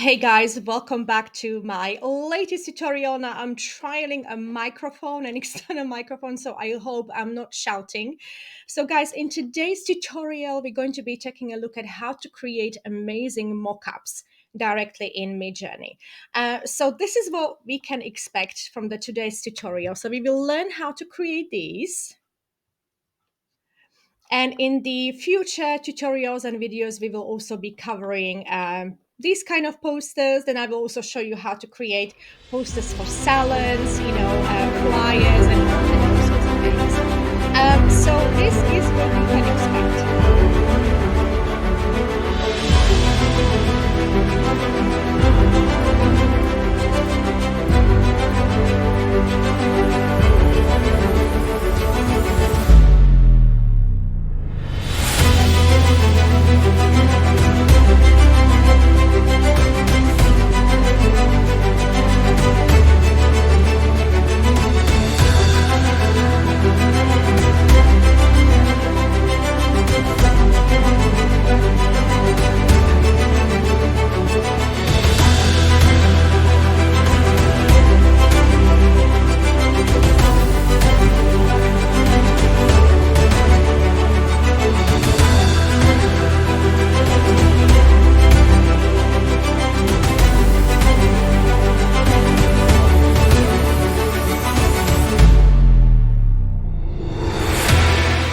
Hey guys, welcome back to my latest tutorial. Now I'm trialing a microphone, an external microphone, so I hope I'm not shouting. So guys, in today's tutorial, we're going to be taking a look at how to create amazing mockups directly in Midjourney. So this is what we can expect from the today's tutorial. So we will learn how to create these. And in the future tutorials and videos, we will also be covering these kind of posters. Then I will also show you how to create posters for salons, flyers, and all sorts of things. So this is what you can expect.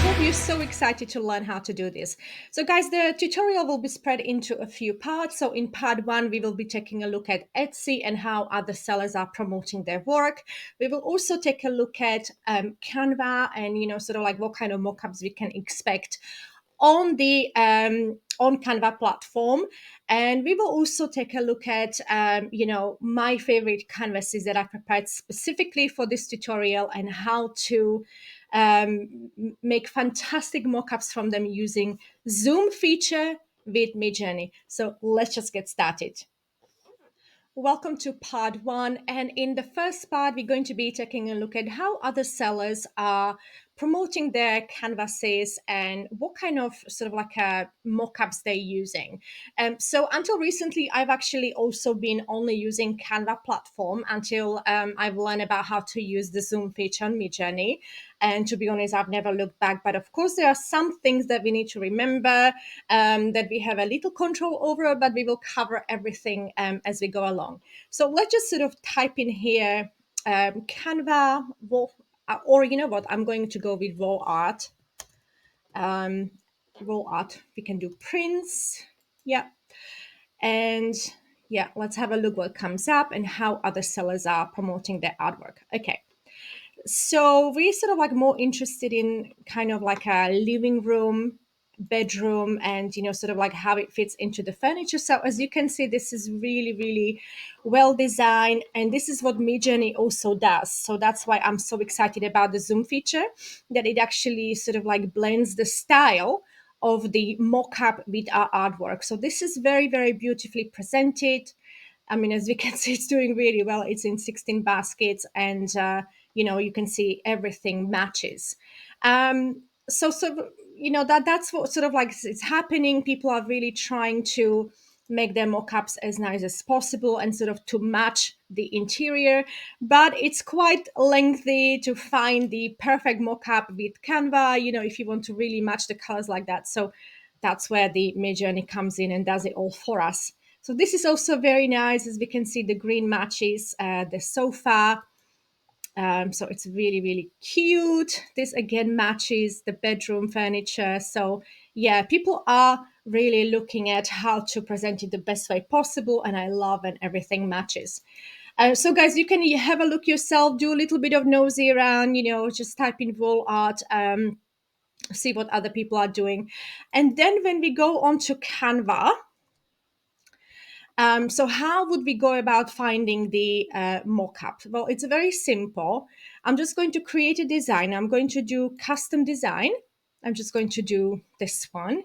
Hope you're so excited to learn how to do this. So guys, the tutorial will be spread into a few parts. So in part one, we will be taking a look at Etsy and how other sellers are promoting their work. We will also take a look at Canva and, sort of like what kind of mockups we can expect on the on Canva platform. And we will also take a look at my favorite canvases that I prepared specifically for this tutorial and how to make fantastic mockups from them using Zoom feature with Midjourney. So let's just get started. Welcome to part one. And in the first part, we're going to be taking a look at how other sellers are promoting their canvases and what kind of sort of like mock-ups they're using. So until recently, I've actually also been only using Canva platform until I've learned about how to use the Zoom feature on Midjourney. And to be honest, I've never looked back. But of course, there are some things that we need to remember that we have a little control over, but we will cover everything as we go along. So let's just sort of type in here Canva, or you know what, I'm going to go with raw art. Um, Raw art, we can do prints. Yeah. And yeah, let's have a look what comes up and how other sellers are promoting their artwork. Okay. So we're sort of like more interested in kind of like a living room, bedroom, and sort of like how it fits into the furniture. So as you can see, this is really, really well designed, and this is what Midjourney also does. So that's why I'm so excited about the Zoom feature, that it actually sort of like blends the style of the mock-up with our artwork. So this is very, very beautifully presented. I mean, as we can see, it's doing really well. It's in 16 baskets, and you can see everything matches. So that's what sort of like it's happening. People are really trying to make their mock-ups as nice as possible and sort of to match the interior, but it's quite lengthy to find the perfect mock-up with Canva, if you want to really match the colors like that. So that's where the Midjourney comes in and does it all for us. So this is also very nice. As we can see, the green matches the sofa. So it's really, really cute. This again matches the bedroom furniture. So yeah, people are really looking at how to present it the best way possible. And I love when everything matches. So guys, you can have a look yourself, do a little bit of nosy around, just type in wall art, see what other people are doing. And then when we go on to Canva, so how would we go about finding the mock-up? Well, it's very simple. I'm just going to create a design. I'm going to do custom design. I'm just going to do this one.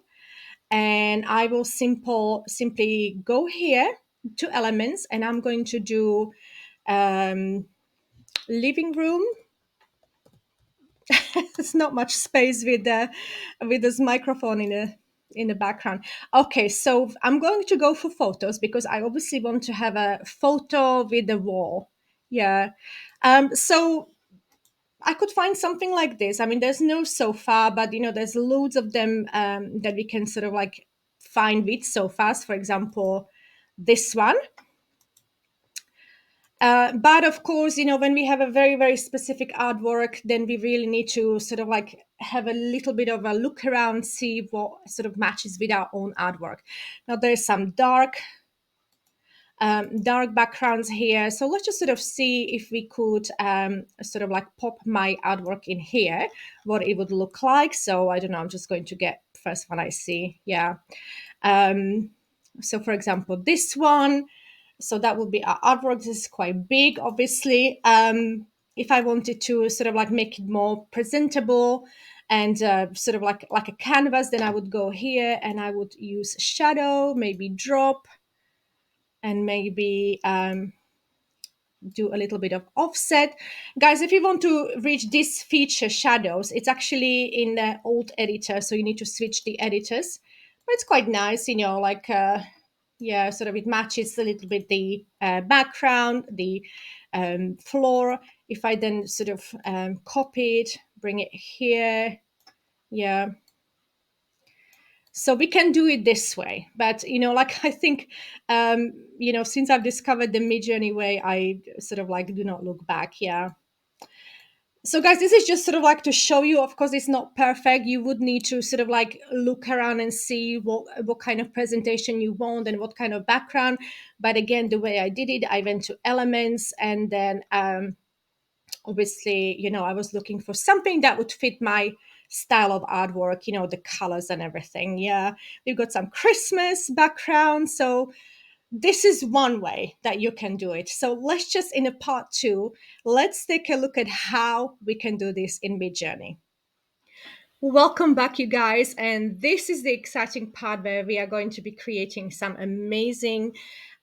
And I will simply go here to elements, and I'm going to do living room. There's not much space with this microphone in in the background. Okay, so I'm going to go for photos because I obviously want to have a photo with the wall. Yeah. So I could find something like this. I mean, there's no sofa, but there's loads of them that we can sort of like find with sofas. For example, this one. But of course, when we have a very, very specific artwork, then we really need to sort of like have a little bit of a look around, see what sort of matches with our own artwork. Now, there's some dark backgrounds here. So let's just sort of see if we could sort of like pop my artwork in here, what it would look like. So I don't know, I'm just going to get first one I see. Yeah. So for example, this one. So that would be our artwork. This is quite big, obviously. If I wanted to sort of like make it more presentable and sort of like a canvas, then I would go here and I would use shadow, maybe drop, and maybe do a little bit of offset. Guys, if you want to reach this feature shadows, it's actually in the old editor, so you need to switch the editors. But it's quite nice, like yeah, sort of it matches a little bit the background, the floor. If I then sort of copy it, bring it here, yeah. So we can do it this way, but like I think, since I've discovered the Midjourney way, I sort of like do not look back. Yeah. So guys, this is just sort of like to show you. Of course, it's not perfect. You would need to sort of like look around and see what kind of presentation you want and what kind of background. But again, the way I did it, I went to elements and then obviously, I was looking for something that would fit my style of artwork, the colors and everything. Yeah, we've got some Christmas background. So this is one way that you can do it. So let's just, in a part two, let's take a look at how we can do this in Midjourney. Welcome back, you guys. And this is the exciting part where we are going to be creating some amazing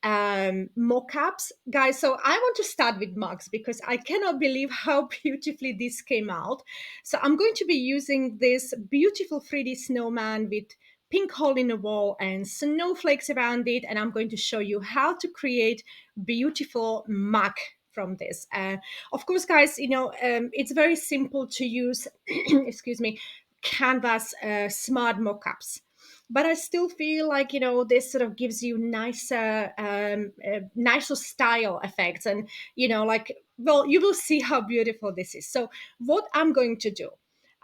mockups. Guys, so I want to start with mugs because I cannot believe how beautifully this came out. So I'm going to be using this beautiful 3D snowman with pink hole in the wall and snowflakes around it. And I'm going to show you how to create beautiful mug from this. Of course, guys, it's very simple to use, excuse me, Canvas smart mockups. But I still feel like this sort of gives you nicer style effects, and like, well, you will see how beautiful this is. So what I'm going to do,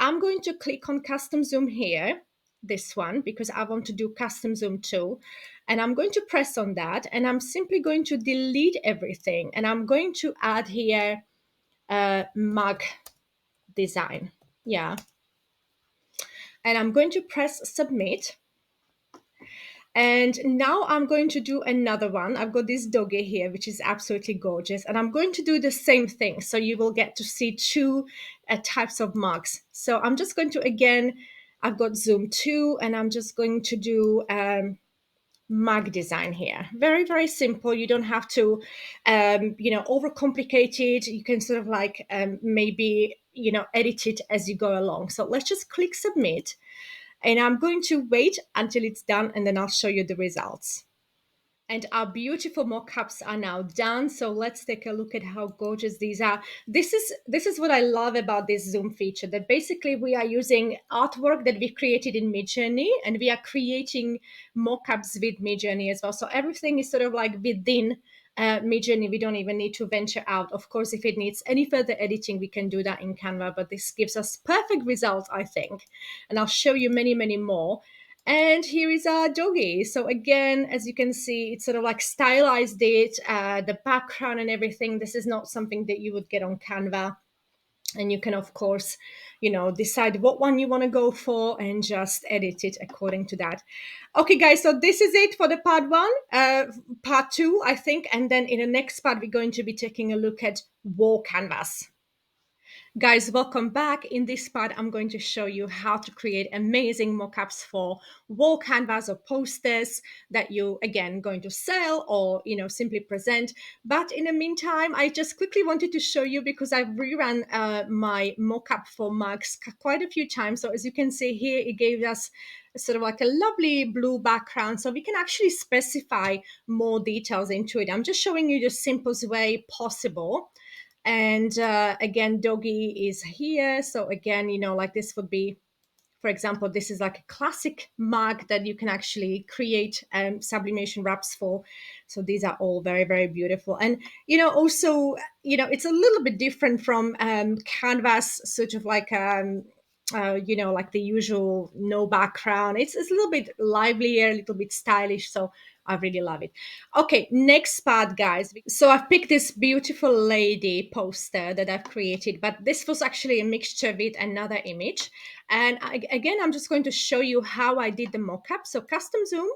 I'm going to click on custom zoom here, this one, because I want to do custom zoom too, and I'm going to press on that, and I'm simply going to delete everything, and I'm going to add here mug design. Yeah. And I'm going to press submit. And now I'm going to do another one. I've got this doggy here, which is absolutely gorgeous. And I'm going to do the same thing. So you will get to see two types of mugs. So I'm just going to, again, I've got zoom 2, and I'm just going to do mug design here. Very, very simple. You don't have to, overcomplicate it. You can sort of like maybe, edit it as you go along. So let's just click submit. And I'm going to wait until it's done, and then I'll show you the results. And our beautiful mock-ups are now done. So let's take a look at how gorgeous these are. This is what I love about this zoom feature, that basically we are using artwork that we created in Midjourney, and we are creating mock-ups with Midjourney as well. So everything is sort of like within Midjourney. We don't even need to venture out. Of course, if it needs any further editing, we can do that in Canva, but this gives us perfect results, I think. And I'll show you many, many more. And here is our doggy. So again, as you can see, it's sort of like stylized it, the background and everything. This is not something that you would get on Canva. And you can, of course, decide what one you want to go for and just edit it according to that. Okay, guys, so this is it for the part one, part two, I think. And then in the next part, we're going to be taking a look at wall canvas. Guys, welcome back. In this part, I'm going to show you how to create amazing mockups for wall canvas or posters that you, again, going to sell or, simply present. But in the meantime, I just quickly wanted to show you because I've rerun my mockup for mugs quite a few times. So as you can see here, it gave us sort of like a lovely blue background. So we can actually specify more details into it. I'm just showing you the simplest way possible. And again, doggy is here. So again, like this would be, for example, this is like a classic mug that you can actually create sublimation wraps for. So these are all very, very beautiful. And, also, it's a little bit different from canvas, sort of like, like the usual no background. It's a little bit livelier, a little bit stylish. So I really love it. Okay, next part, guys. So I've picked this beautiful lady poster that I've created, but this was actually a mixture with another image. And again, I'm just going to show you how I did the mockup. So custom zoom.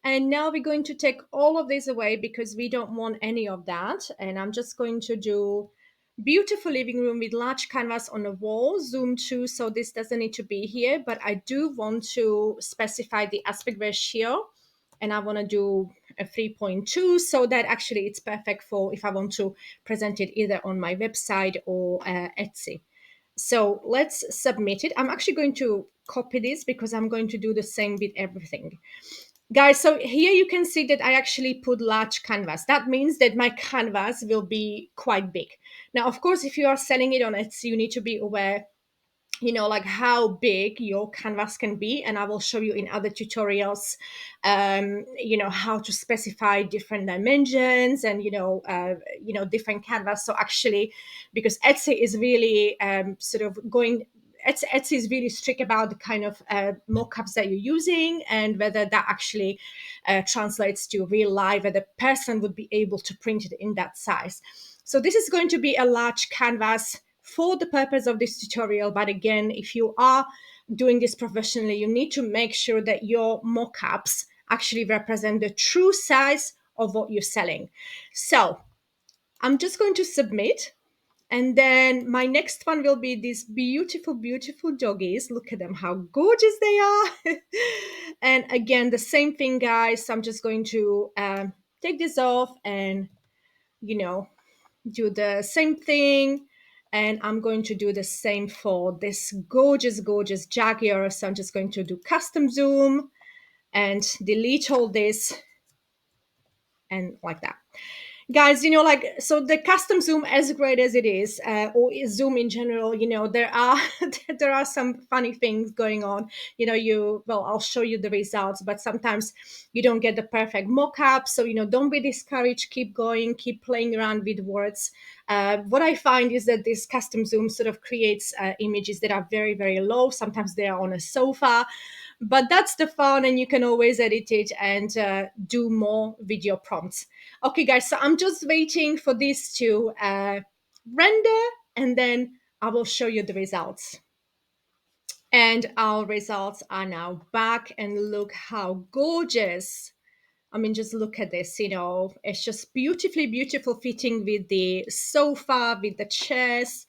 And now we're going to take all of this away because we don't want any of that. And I'm just going to do beautiful living room with large canvas on the wall, zoom to, so this doesn't need to be here, but I do want to specify the aspect ratio. And I want to do a 3.2 so that actually it's perfect for if I want to present it either on my website or Etsy. So let's submit it. I'm actually going to copy this because I'm going to do the same with everything. Guys, so here you can see that I actually put large canvas. That means that my canvas will be quite big. Now, of course, if you are selling it on Etsy, you need to be aware, like how big your canvas can be. And I will show you in other tutorials, how to specify different dimensions and, different canvas. So actually, because Etsy is really sort of going, Etsy is really strict about the kind of mockups that you're using and whether that actually translates to real life, whether the person would be able to print it in that size. So this is going to be a large canvas for the purpose of this tutorial. But again, if you are doing this professionally, you need to make sure that your mockups actually represent the true size of what you're selling. So I'm just going to submit. And then my next one will be these beautiful, beautiful doggies. Look at them, how gorgeous they are. And again, the same thing, guys. So I'm just going to take this off and, do the same thing. And I'm going to do the same for this gorgeous, gorgeous Jaguar. So I'm just going to do custom zoom and delete all this and like that. Guys, so the custom zoom, as great as it is, or zoom in general, there are there are some funny things going on. I'll show you the results, but sometimes you don't get the perfect mock-up. So don't be discouraged, keep going, keep playing around with words. What I find is that this custom zoom sort of creates images that are very, very low. Sometimes they are on a sofa, but that's the fun, and you can always edit it and do more video prompts. Okay, guys, so I'm just waiting for this to render, and then I will show you the results. And our results are now back, and look how gorgeous. I mean, just look at this, it's just beautifully, beautiful fitting with the sofa, with the chairs.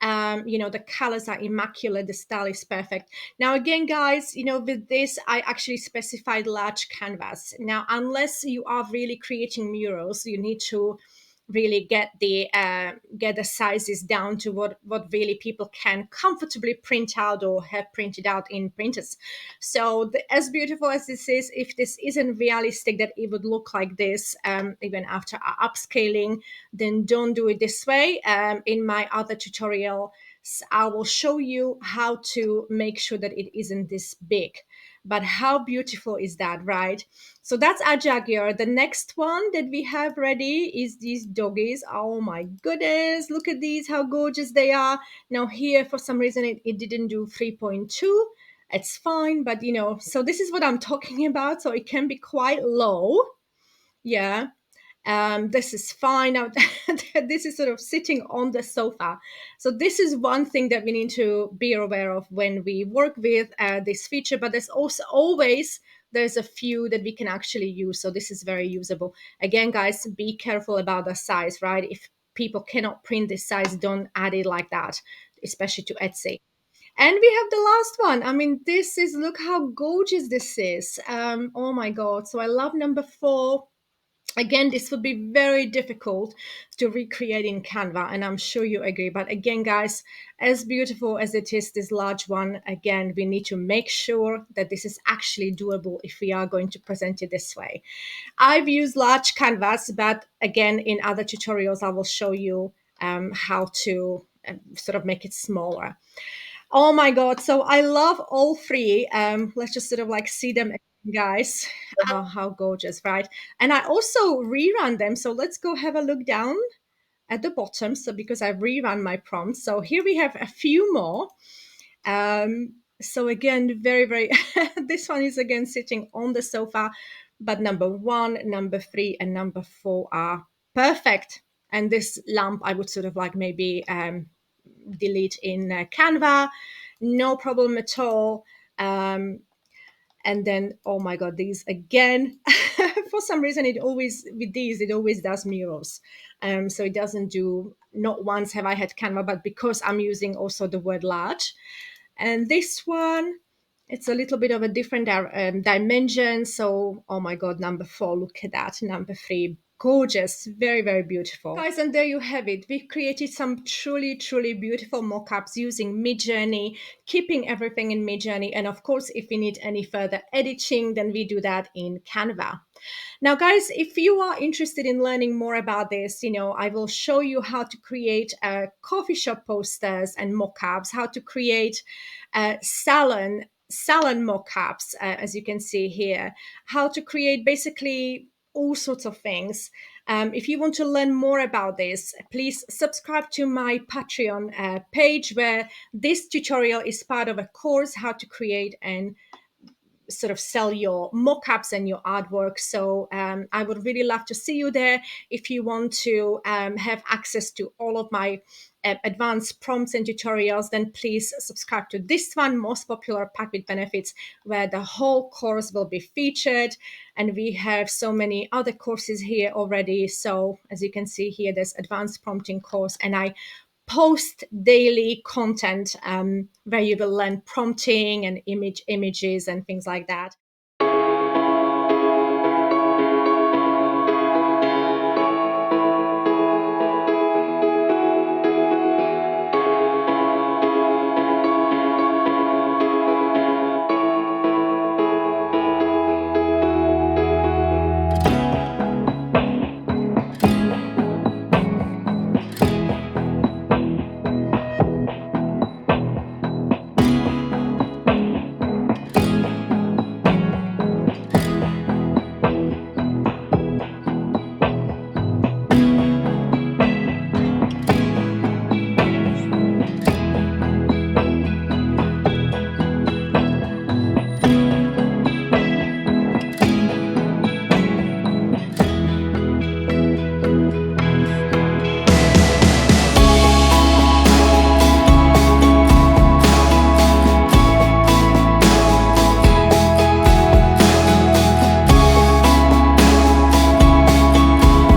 The colors are immaculate. The style is perfect. Now, again, guys, with this, I actually specified large canvas. Now, unless you are really creating murals, you need to really get the sizes down to what really people can comfortably print out or have printed out in printers. So as beautiful as this is, if this isn't realistic that it would look like this even after upscaling, then don't do it this way. In my other tutorial, I will show you how to make sure that it isn't this big. But how beautiful is that, right? So that's our Jaguar. The next one that we have ready is these doggies. Oh my goodness, look at these, how gorgeous they are. Now here, for some reason, it didn't do 3.2. It's fine, but so this is what I'm talking about. So it can be quite low. Yeah. This is fine. Now, this is sort of sitting on the sofa. So this is one thing that we need to be aware of when we work with this feature, but there's also always, there's a few that we can actually use. So this is very usable. Again, guys, be careful about the size, right? people cannot print this size, don't add it like that, especially to Etsy. And we have the last one. I mean, this is, look how gorgeous this is. Oh my God. So I love number 4. Again, this would be very difficult to recreate in Canva, and I'm sure you agree. But again, guys, as beautiful as it is, this large one, again, we need to make sure that this is actually doable if we are going to present it this way. I've used large canvas, but again, in other tutorials, I will show you how to sort of make it smaller. Oh my God. So I love all three. Let's just sort of like see them, guys. How gorgeous, right? And I also rerun them. So let's go have a look down at the bottom. So because I've rerun my prompts. So here we have a few more. So again, very, very, this one is again sitting on the sofa, but number 1, number 3, and number 4 are perfect. And this lamp, I would sort of like maybe delete in Canva, no problem at all. And then, oh my God, these again, for some reason, it always, with these, it always does murals. So it doesn't do, not once have I had Canva, but because I'm using also the word large. And this one, it's a little bit of a different dimension. So, oh my God, number 4, look at that. Number 3, gorgeous, very, very beautiful. Guys, and there you have it. We've created some truly, truly beautiful mockups using Midjourney, keeping everything in Midjourney. And of course, if we need any further editing, then we do that in Canva. Now, guys, if you are interested in learning more about this, I will show you how to create coffee shop posters and mockups, how to create salon mockups, as you can see here, how to create basically all sorts of things. If you want to learn more about this, please subscribe to my Patreon page, where this tutorial is part of a course, how to create and sort of sell your mockups and your artwork. So I would really love to see you there. If you want to have access to all of my advanced prompts and tutorials, then please subscribe to this one, Most Popular Pack with Benefits, where the whole course will be featured. And we have so many other courses here already. So as you can see here, there's advanced prompting course, and I post daily content where you will learn prompting and images and things like that.